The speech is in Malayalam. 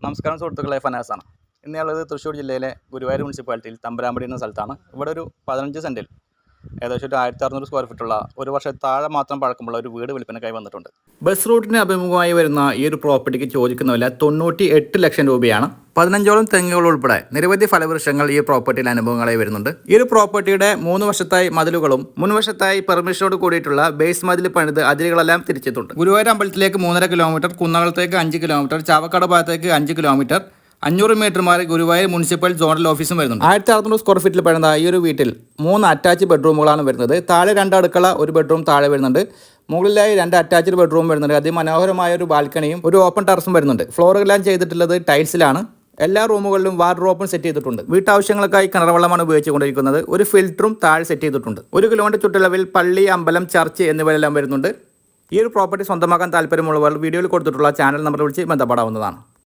നമസ്കാരം സുഹൃത്തുക്കളെ, ഫനാസാണ്. ഇന്നയുള്ളത് തൃശ്ശൂർ ജില്ലയിലെ ഗുരുവായൂർ മുനിസിപ്പാലിറ്റിയിൽ തമ്പരാമ്പടി എന്ന സ്ഥലത്താണ്. ഇവിടെ ഒരു 15 സെൻറ്റിൽ ഏകദേശം ഒരു 1600 സ്ക്വയർ ഫീറ്റുള്ള ഒരു വർഷം താഴെ മാത്രം പഴക്കമുള്ള ഒരു വീട് വിൽപ്പനയ്ക്കായി വന്നിട്ടുണ്ട്. ബസ് റൂട്ടിന് അഭിമുഖമായി വരുന്ന ഈ ഒരു പ്രോപ്പർട്ടിക്ക് ചോദിക്കുന്ന വില 98 ലക്ഷം രൂപയാണ്. 15ഓളം തെങ്ങുകൾ ഉൾപ്പെടെ നിരവധി ഫലവൃക്ഷങ്ങൾ ഈ പ്രോപ്പർട്ടിയിൽ അനുഭവങ്ങളായി വരുന്നുണ്ട്. ഈ ഒരു പ്രോപ്പർട്ടിയുടെ 3 വശത്തായി മതിലുകളും മുൻവശത്തായി പെർമിഷനോട് കൂടിയിട്ടുള്ള ബേസ് മതിൽ പണിത് അതിരുകളെല്ലാം തിരിച്ചിട്ടുണ്ട്. ഗുരുവായൂർ അമ്പലത്തിലേക്ക് 3.5 കിലോമീറ്റർ, കുന്നകളത്തേക്ക് 5 കിലോമീറ്റർ, ചാവക്കാട് ഭാഗത്തേക്ക് 5 കിലോമീറ്റർ, 500 മീറ്റർ മാറി ഗുരുവായൂർ മുനിസിപ്പൽ സോണൽ ഓഫീസും വരുന്നുണ്ട്. 1600 സ്ക്വയർ ഫീറ്റിൽ പണിത ഈ ഒരു വീട്ടിൽ 3 അറ്റാച്ച് ബെഡ്റൂമുകളാണ് വരുന്നത്. താഴെ 2 അടുക്കള, ഒരു ബെഡ്റൂം താഴെ വരുന്നുണ്ട്. മുകളിലായി 2 അറ്റാച്ച്ഡ് ബെഡ്റൂം വരുന്നുണ്ട്. അതിമനോഹരമായ ഒരു ബാൽക്കണിയും ഒരു ഓപ്പൺ ടെറസും വരുന്നുണ്ട്. ഫ്ലോറുകളെല്ലാം ചെയ്തിട്ടുള്ളത് ടൈൽസിലാണ്. എല്ലാ റൂമുകളിലും വാർഡ്രോബും സെറ്റ് ചെയ്തിട്ടുണ്ട്. വീട്ടാവശ്യങ്ങൾക്കായി കിണർ വെള്ളമാണ് ഉപയോഗിച്ചുകൊണ്ടിരിക്കുന്നത്. ഒരു ഫിൽറ്ററും താഴെ സെറ്റ് ചെയ്തിട്ടുണ്ട്. 1 കിലോമീറ്റർ ചുറ്റളവിൽ പള്ളി, അമ്പലം, ചർച്ച് എന്നിവയെല്ലാം വരുന്നുണ്ട്. ഈ ഒരു പ്രോപ്പർട്ടി സ്വന്തമാക്കാൻ താല്പര്യമുള്ളവർ വീഡിയോയിൽ കൊടുത്തിട്ടുള്ള ചാനൽ നമ്പർ വിളിച്ച് ബന്ധപ്പെടാവുന്നതാണ്.